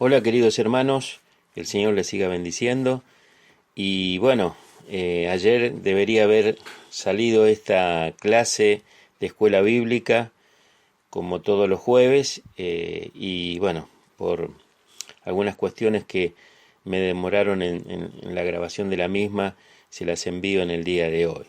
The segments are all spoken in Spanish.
Hola queridos hermanos, que el Señor les siga bendiciendo. Y bueno, ayer debería haber salido esta clase de escuela bíblica como todos los jueves y bueno, por algunas cuestiones que me demoraron en la grabación de la misma, se las envío en el día de hoy.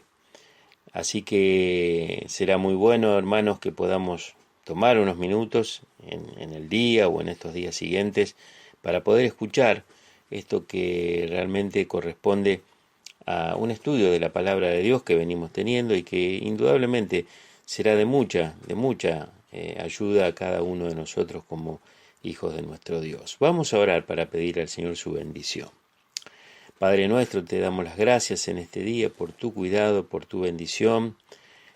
Así que será muy bueno, hermanos, que podamos tomar unos minutos en el día o en estos días siguientes para poder escuchar esto que realmente corresponde a un estudio de la palabra de Dios que venimos teniendo y que indudablemente será de mucha ayuda a cada uno de nosotros como hijos de nuestro Dios. Vamos a orar para pedir al Señor su bendición. Padre nuestro, te damos las gracias en este día por tu cuidado, por tu bendición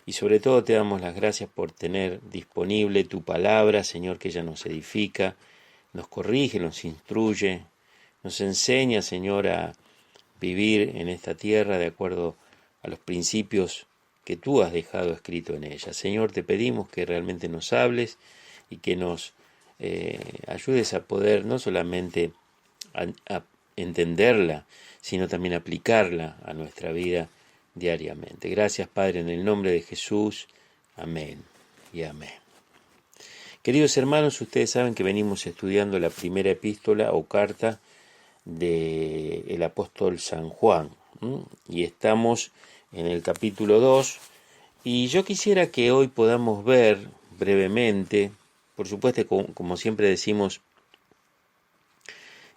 y sobre todo te damos las gracias por tener disponible tu palabra, Señor, que ella nos edifica, nos corrige, nos instruye, nos enseña, Señor, a vivir en esta tierra de acuerdo a los principios que tú has dejado escrito en ella. Señor, te pedimos que realmente nos hables y que nos ayudes a poder no solamente a entenderla, sino también aplicarla a nuestra vida diariamente. Gracias, Padre, en el nombre de Jesús. Amén y amén. Queridos hermanos, ustedes saben que venimos estudiando la primera epístola o carta del apóstol San Juan, y estamos en el capítulo 2, y yo quisiera que hoy podamos ver brevemente, por supuesto, como siempre decimos,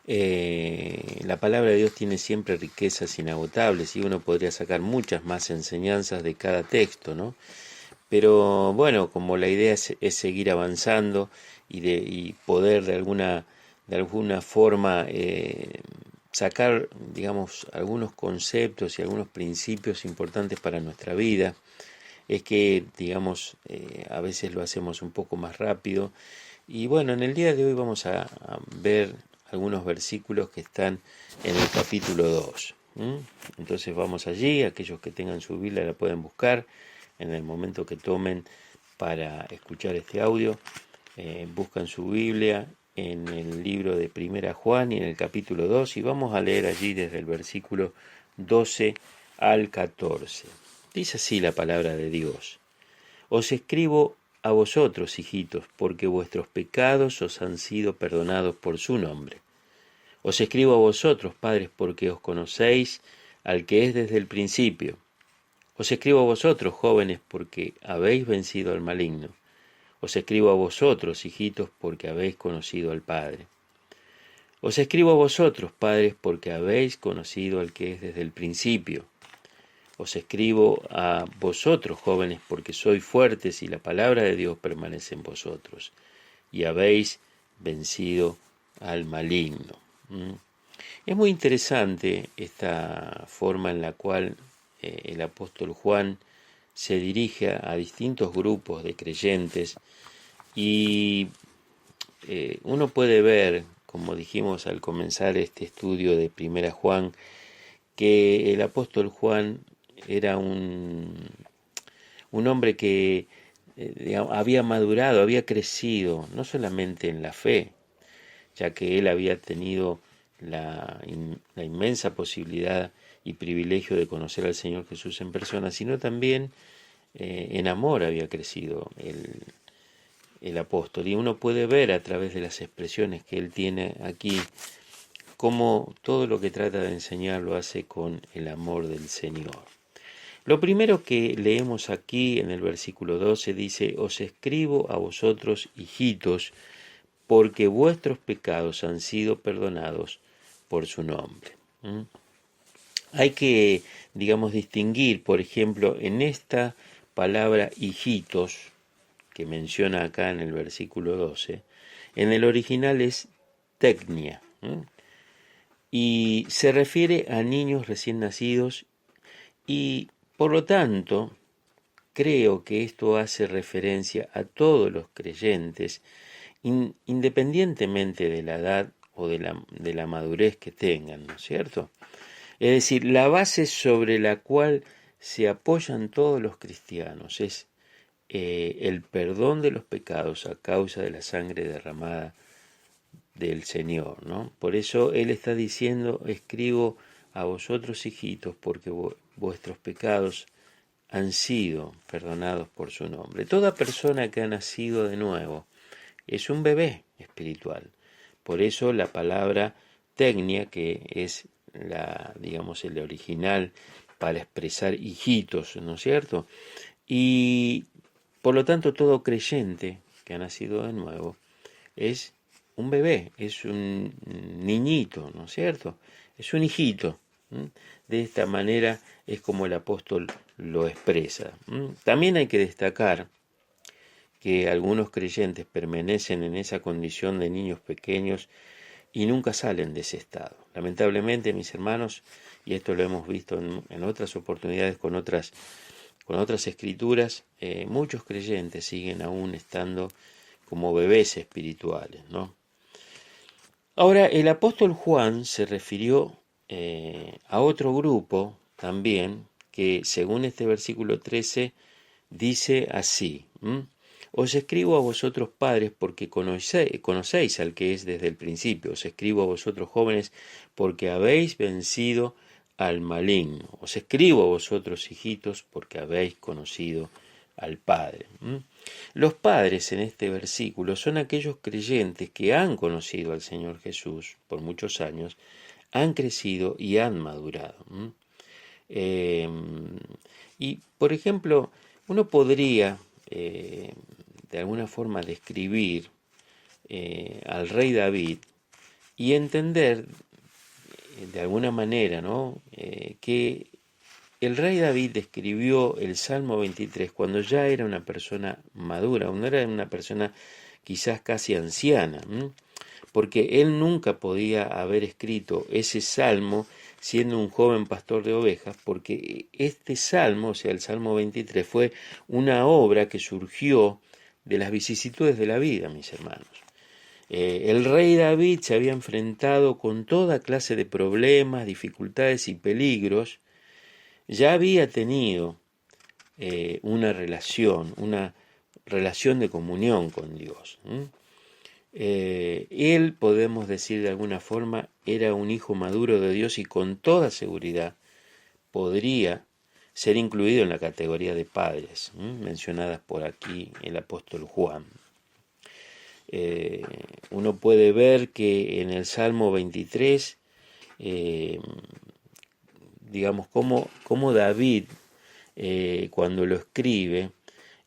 la palabra de Dios tiene siempre riquezas inagotables y uno podría sacar muchas más enseñanzas de cada texto, ¿no? Pero bueno, como la idea es seguir avanzando y poder de alguna forma sacar, digamos, algunos conceptos y algunos principios importantes para nuestra vida, es que, digamos, a veces lo hacemos un poco más rápido. Y bueno, en el día de hoy vamos a ver algunos versículos que están en el capítulo 2. Entonces vamos allí, aquellos que tengan su Biblia la pueden buscar en el momento que tomen para escuchar este audio. Buscan su Biblia en el libro de Primera Juan y en el capítulo 2 y vamos a leer allí desde el versículo 12 al 14. Dice así la palabra de Dios. Os escribo a vosotros, hijitos, porque vuestros pecados os han sido perdonados por su nombre. Os escribo a vosotros, padres, porque os conocéis al que es desde el principio. Os escribo a vosotros, jóvenes, porque habéis vencido al maligno. Os escribo a vosotros, hijitos, porque habéis conocido al Padre. Os escribo a vosotros, padres, porque habéis conocido al que es desde el principio. Os escribo a vosotros, jóvenes, porque sois fuertes y la palabra de Dios permanece en vosotros, y habéis vencido al maligno. Es muy interesante esta forma en la cual el apóstol Juan se dirige a distintos grupos de creyentes y uno puede ver, como dijimos al comenzar este estudio de Primera Juan, que el apóstol Juan era un hombre que digamos, había madurado, había crecido, no solamente en la fe, ya que él había tenido la inmensa posibilidad y privilegio de conocer al Señor Jesús en persona, sino también en amor había crecido el apóstol. Y uno puede ver a través de las expresiones que él tiene aquí, cómo todo lo que trata de enseñar lo hace con el amor del Señor. Lo primero que leemos aquí en el versículo 12 dice, os escribo a vosotros, hijitos, porque vuestros pecados han sido perdonados por su nombre. Hay que, digamos, distinguir, por ejemplo, en esta palabra hijitos, que menciona acá en el versículo 12, en el original es tecnia, y se refiere a niños recién nacidos y, por lo tanto, creo que esto hace referencia a todos los creyentes, independientemente de la edad o de la madurez que tengan, ¿no es cierto? Es decir, la base sobre la cual se apoyan todos los cristianos es el perdón de los pecados a causa de la sangre derramada del Señor, ¿no? Por eso Él está diciendo, escribo a vosotros, hijitos, porque vuestros pecados han sido perdonados por su nombre. Toda persona que ha nacido de nuevo es un bebé espiritual. Por eso la palabra tecnia, que es digamos, el original para expresar hijitos, ¿no es cierto? Y por lo tanto todo creyente que ha nacido de nuevo es un bebé, es un niñito, ¿no es cierto? Es un hijito. De esta manera es como el apóstol lo expresa. También hay que destacar que algunos creyentes permanecen en esa condición de niños pequeños y nunca salen de ese estado. Lamentablemente, mis hermanos, y esto lo hemos visto en otras oportunidades con otras escrituras, muchos creyentes siguen aún estando como bebés espirituales, ¿no? Ahora, el apóstol Juan se refirió a otro grupo también, que según este versículo 13 dice así: os escribo a vosotros padres porque conocéis al que es desde el principio. Os escribo a vosotros jóvenes porque habéis vencido al maligno. Os escribo a vosotros hijitos porque habéis conocido al Padre. Los padres en este versículo son aquellos creyentes que han conocido al Señor Jesús por muchos años, han crecido y han madurado. Y, por ejemplo, uno podría de alguna forma describir al rey David y entender de alguna manera, ¿no? Que el rey David escribió el Salmo 23 cuando ya era una persona madura, cuando era una persona quizás casi anciana, porque él nunca podía haber escrito ese salmo siendo un joven pastor de ovejas, porque este salmo, o sea, el Salmo 23, fue una obra que surgió de las vicisitudes de la vida, mis hermanos. El rey David se había enfrentado con toda clase de problemas, dificultades y peligros. Ya había tenido una relación de comunión con Dios. Él, podemos decir de alguna forma, era un hijo maduro de Dios y con toda seguridad podría ser incluido en la categoría de padres, mencionadas por aquí el apóstol Juan. Uno puede ver que en el Salmo 23, digamos, cómo David, cuando lo escribe,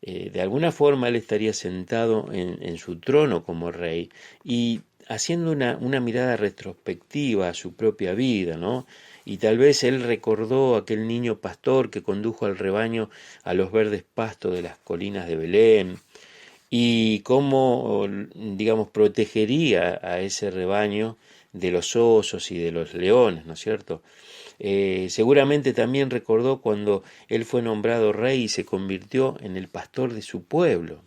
de alguna forma él estaría sentado en su trono como rey y haciendo una mirada retrospectiva a su propia vida, ¿no? Y tal vez él recordó aquel niño pastor que condujo al rebaño a los verdes pastos de las colinas de Belén y cómo, digamos, protegería a ese rebaño de los osos y de los leones, ¿no es cierto? Seguramente también recordó cuando él fue nombrado rey y se convirtió en el pastor de su pueblo,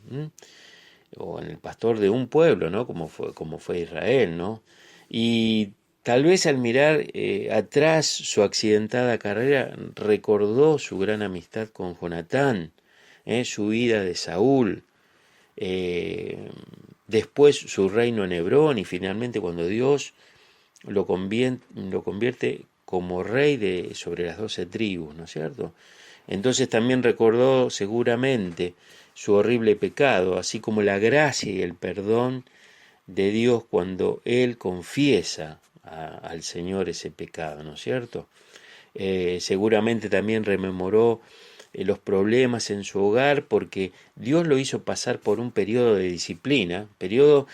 o en el pastor de un pueblo, ¿no? Como fue Israel, ¿no? Y tal vez al mirar atrás su accidentada carrera, recordó su gran amistad con Jonatán, su huida de Saúl, después su reino en Hebrón y finalmente cuando Dios lo convierte como rey sobre las 12 tribus, ¿no es cierto? Entonces también recordó seguramente su horrible pecado, así como la gracia y el perdón de Dios cuando él confiesa al Señor ese pecado, ¿no es cierto? Seguramente también rememoró los problemas en su hogar porque Dios lo hizo pasar por un periodo de disciplina, periodo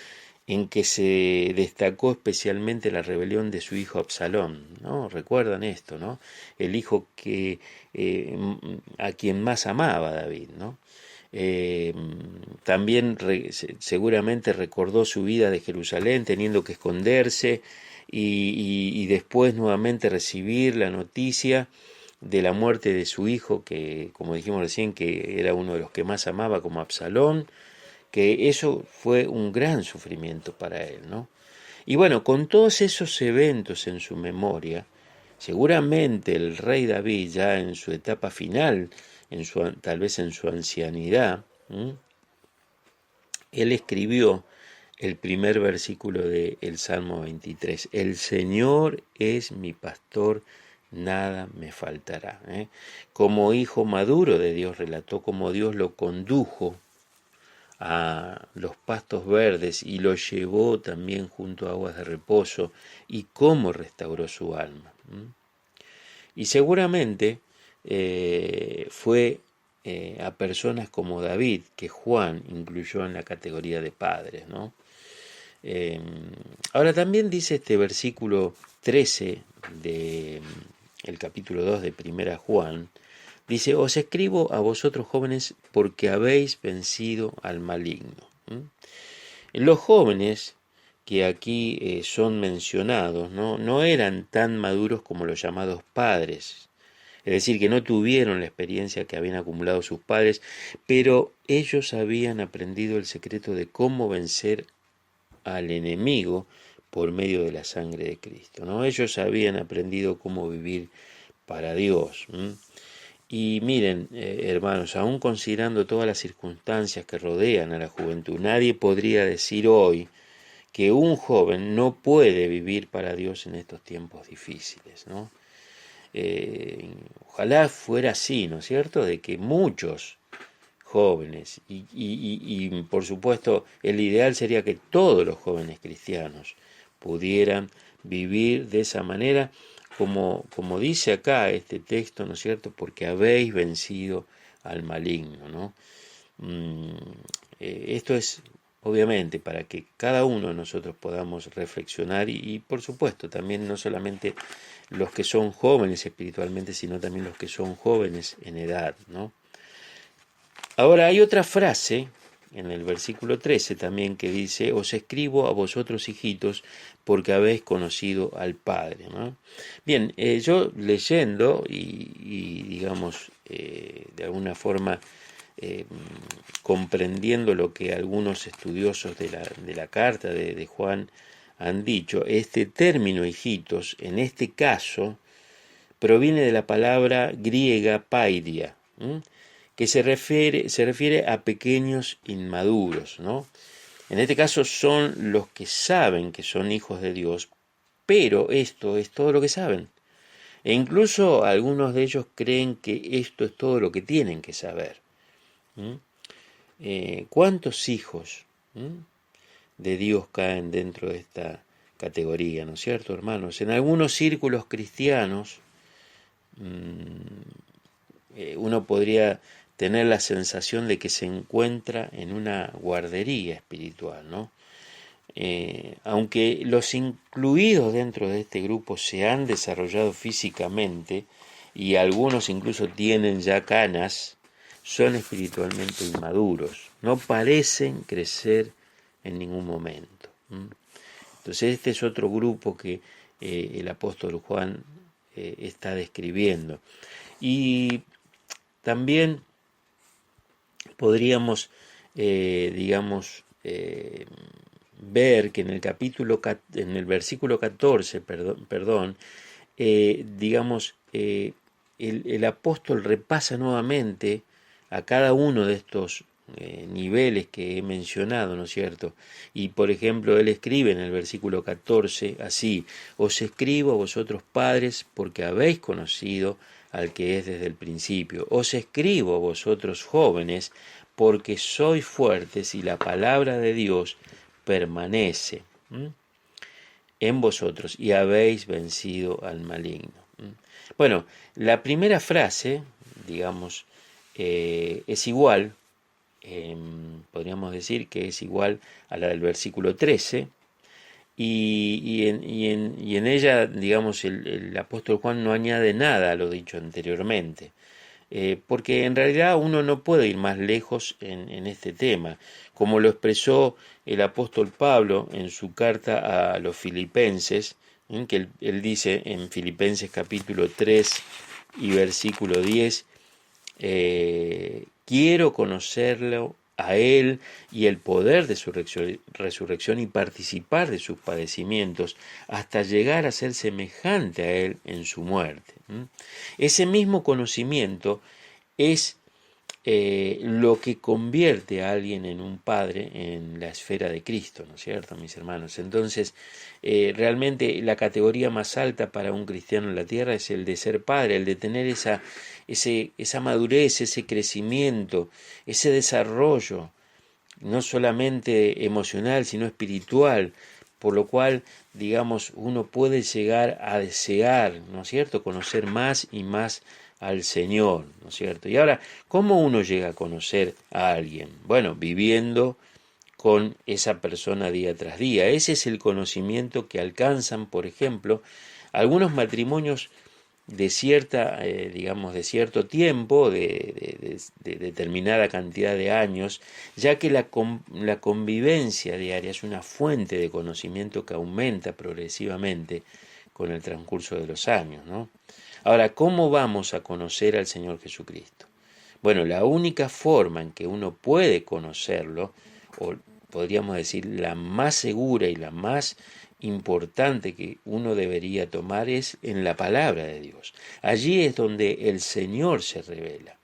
en que se destacó especialmente la rebelión de su hijo Absalón, ¿no? Recuerdan esto, ¿no? El hijo a quien más amaba David, ¿no? También seguramente recordó su vida de Jerusalén teniendo que esconderse y después nuevamente recibir la noticia de la muerte de su hijo, que como dijimos recién, que era uno de los que más amaba como Absalón, que eso fue un gran sufrimiento para él, ¿no? Y bueno, con todos esos eventos en su memoria, seguramente el rey David, ya en su etapa final, tal vez en su ancianidad, él escribió el primer versículo del Salmo 23. El Señor es mi pastor, nada me faltará. Como hijo maduro de Dios, relató cómo Dios lo condujo a los pastos verdes y lo llevó también junto a aguas de reposo, y cómo restauró su alma. Y seguramente fue a personas como David que Juan incluyó en la categoría de padres, ¿no? Ahora también dice este versículo 13 de el capítulo 2 de Primera Juan, dice: os escribo a vosotros jóvenes porque habéis vencido al maligno. Los jóvenes que aquí son mencionados no eran tan maduros como los llamados padres, es decir, que no tuvieron la experiencia que habían acumulado sus padres, pero ellos habían aprendido el secreto de cómo vencer al enemigo por medio de la sangre de Cristo, ¿no? Ellos habían aprendido cómo vivir para Dios. Y miren, hermanos, aún considerando todas las circunstancias que rodean a la juventud, nadie podría decir hoy que un joven no puede vivir para Dios en estos tiempos difíciles, ¿no? Ojalá fuera así, ¿no es cierto?, de que muchos jóvenes, y por supuesto el ideal sería que todos los jóvenes cristianos pudieran vivir de esa manera, como dice acá este texto, ¿no es cierto?, porque habéis vencido al maligno, ¿no? Esto es obviamente para que cada uno de nosotros podamos reflexionar y por supuesto también no solamente los que son jóvenes espiritualmente, sino también los que son jóvenes en edad, ¿no? Ahora hay otra frase en el versículo 13 también que dice: os escribo a vosotros, hijitos, porque habéis conocido al Padre, ¿no? Bien, yo leyendo y digamos, de alguna forma comprendiendo lo que algunos estudiosos de la carta de Juan han dicho, este término hijitos, en este caso, proviene de la palabra griega paidia, que se refiere a pequeños inmaduros, ¿no? En este caso son los que saben que son hijos de Dios, pero esto es todo lo que saben. E incluso algunos de ellos creen que esto es todo lo que tienen que saber. ¿Cuántos hijos de Dios caen dentro de esta categoría, ¿no es cierto, hermanos? En algunos círculos cristianos uno podría tener la sensación de que se encuentra en una guardería espiritual, ¿no? Aunque los incluidos dentro de este grupo se han desarrollado físicamente y algunos incluso tienen ya canas, son espiritualmente inmaduros, no parecen crecer en ningún momento. Entonces este es otro grupo que el apóstol Juan está describiendo. Y también podríamos, ver que en el versículo 14, el apóstol repasa nuevamente a cada uno de estos niveles que he mencionado, ¿no es cierto? Y por ejemplo, él escribe en el versículo 14 así: os escribo a vosotros padres porque habéis conocido al que es desde el principio. Os escribo a vosotros jóvenes porque sois fuertes y la palabra de Dios permanece en vosotros y habéis vencido al maligno. Bueno, la primera frase, digamos, es igual, podríamos decir que es igual a la del versículo 13, y en ella, digamos, el apóstol Juan no añade nada a lo dicho anteriormente, porque en realidad uno no puede ir más lejos en este tema, como lo expresó el apóstol Pablo en su carta a los filipenses, que él dice en Filipenses capítulo 3 y versículo 10, quiero conocerlo a Él y el poder de su resurrección y participar de sus padecimientos hasta llegar a ser semejante a Él en su muerte. Ese mismo conocimiento es lo que convierte a alguien en un padre en la esfera de Cristo, ¿no es cierto, mis hermanos? Entonces, realmente la categoría más alta para un cristiano en la tierra es el de ser padre, el de tener esa madurez, ese crecimiento, ese desarrollo, no solamente emocional, sino espiritual, por lo cual, digamos, uno puede llegar a desear, ¿no es cierto?, conocer más y más al Señor, ¿no es cierto? Y ahora, ¿cómo uno llega a conocer a alguien? Bueno, viviendo con esa persona día tras día. Ese es el conocimiento que alcanzan, por ejemplo, algunos matrimonios de cierta, digamos, de cierto tiempo, de determinada cantidad de años, ya que la convivencia diaria es una fuente de conocimiento que aumenta progresivamente con el transcurso de los años, ¿no? Ahora, ¿cómo vamos a conocer al Señor Jesucristo? Bueno, la única forma en que uno puede conocerlo, o podríamos decir la más segura y la más importante que uno debería tomar, es en la palabra de Dios. Allí es donde el Señor se revela.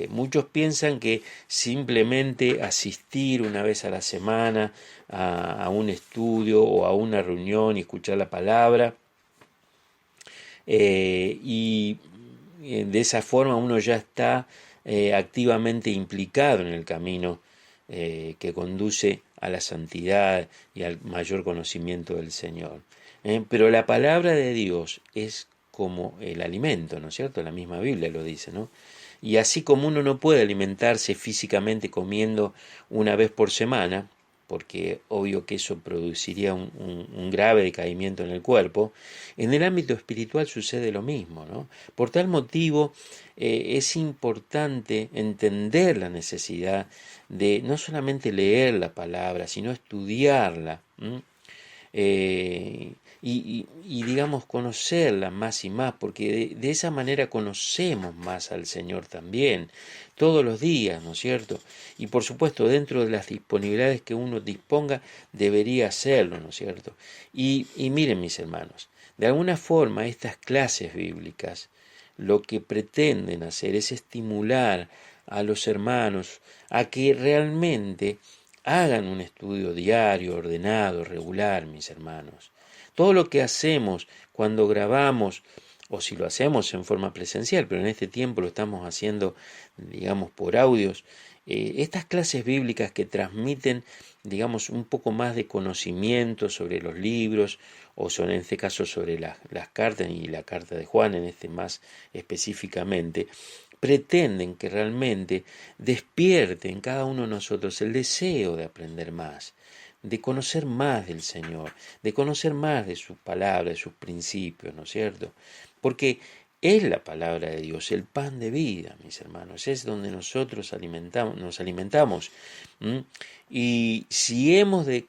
Muchos piensan que simplemente asistir una vez a la semana a un estudio o a una reunión y escuchar la palabra, y de esa forma uno ya está activamente implicado en el camino que conduce a la santidad y al mayor conocimiento del Señor. Pero la palabra de Dios es como el alimento, ¿no es cierto? La misma Biblia lo dice, ¿no? Y así como uno no puede alimentarse físicamente comiendo una vez por semana, porque obvio que eso produciría un grave decaimiento en el cuerpo, en el ámbito espiritual sucede lo mismo, ¿no? Por tal motivo, es importante entender la necesidad de no solamente leer la palabra, sino estudiarla, digamos conocerla más y más, porque de esa manera conocemos más al Señor también, todos los días, ¿no es cierto? Y por supuesto, dentro de las disponibilidades que uno disponga, debería hacerlo, ¿no es cierto? Y miren, mis hermanos, de alguna forma estas clases bíblicas lo que pretenden hacer es estimular a los hermanos a que realmente hagan un estudio diario, ordenado, regular, mis hermanos. Todo lo que hacemos cuando grabamos, o si lo hacemos en forma presencial, pero en este tiempo lo estamos haciendo, digamos, por audios, estas clases bíblicas que transmiten, digamos, un poco más de conocimiento sobre los libros, o en este caso sobre las cartas, y la carta de Juan en este más específicamente, pretenden que realmente despierte en cada uno de nosotros el deseo de aprender más, de conocer más del Señor, de conocer más de sus palabras, de sus principios, ¿no es cierto? Porque es la palabra de Dios, el pan de vida, mis hermanos, es donde nosotros nos alimentamos. Y si hemos de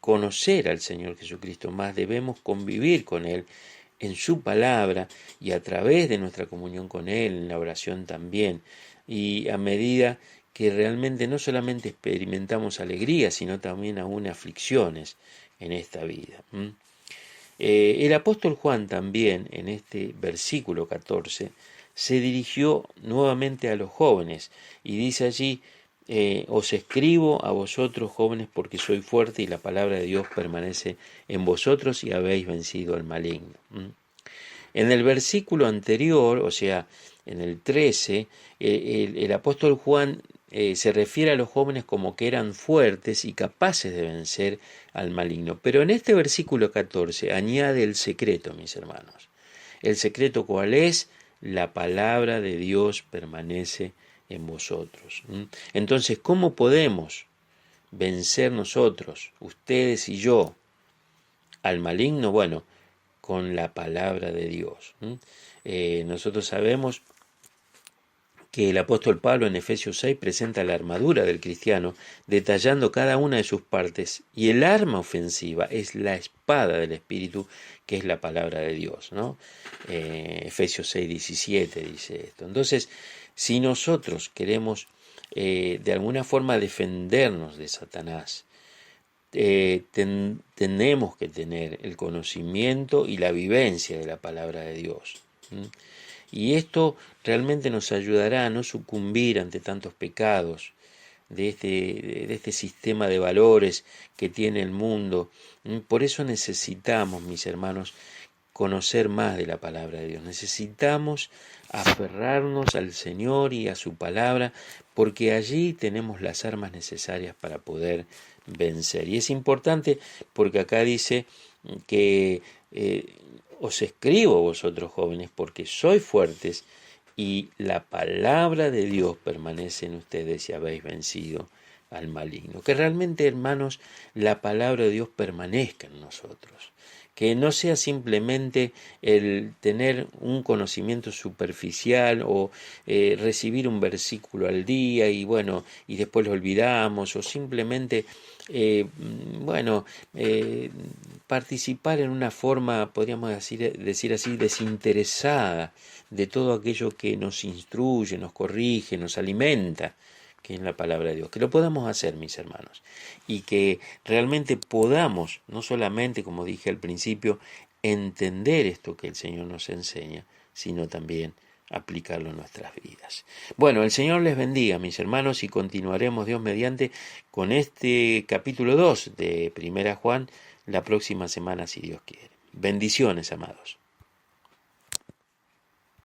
conocer al Señor Jesucristo más, debemos convivir con Él en su palabra y a través de nuestra comunión con Él, en la oración también, y a medida que realmente no solamente experimentamos alegría, sino también aún aflicciones en esta vida. El apóstol Juan también, en este versículo 14, se dirigió nuevamente a los jóvenes y dice allí: os escribo a vosotros jóvenes porque soy fuerte y la palabra de Dios permanece en vosotros y habéis vencido al maligno. En el versículo anterior, o sea, en el 13, el apóstol Juan se refiere a los jóvenes como que eran fuertes y capaces de vencer al maligno. Pero en este versículo 14 añade el secreto, mis hermanos. ¿El secreto cuál es? La palabra de Dios permanece en vosotros. Entonces, ¿cómo podemos vencer nosotros, ustedes y yo, al maligno? Bueno, con la palabra de Dios. Nosotros sabemos que el apóstol Pablo en Efesios 6 presenta la armadura del cristiano, detallando cada una de sus partes, y el arma ofensiva es la espada del Espíritu, que es la palabra de Dios, ¿no? Efesios 6:17 dice esto. Entonces, si nosotros queremos de alguna forma defendernos de Satanás, tenemos que tener el conocimiento y la vivencia de la palabra de Dios. Y esto realmente nos ayudará a no sucumbir ante tantos pecados de este sistema de valores que tiene el mundo. Por eso necesitamos, mis hermanos, conocer más de la palabra de Dios. Necesitamos aferrarnos al Señor y a su palabra, porque allí tenemos las armas necesarias para poder vencer. Y es importante porque acá dice que os escribo vosotros jóvenes porque sois fuertes y la palabra de Dios permanece en ustedes y habéis vencido al maligno. Que realmente, hermanos, la palabra de Dios permanezca en nosotros. Que no sea simplemente el tener un conocimiento superficial o recibir un versículo al día y bueno, y después lo olvidamos, o simplemente participar en una forma, podríamos decir así, desinteresada de todo aquello que nos instruye, nos corrige, nos alimenta, que es la palabra de Dios. Que lo podamos hacer, mis hermanos, y que realmente podamos, no solamente, como dije al principio, entender esto que el Señor nos enseña, sino también aplicarlo en nuestras vidas. Bueno, el Señor les bendiga, mis hermanos, y continuaremos, Dios mediante, con este capítulo 2 de Primera Juan la próxima semana, si Dios quiere. Bendiciones, amados.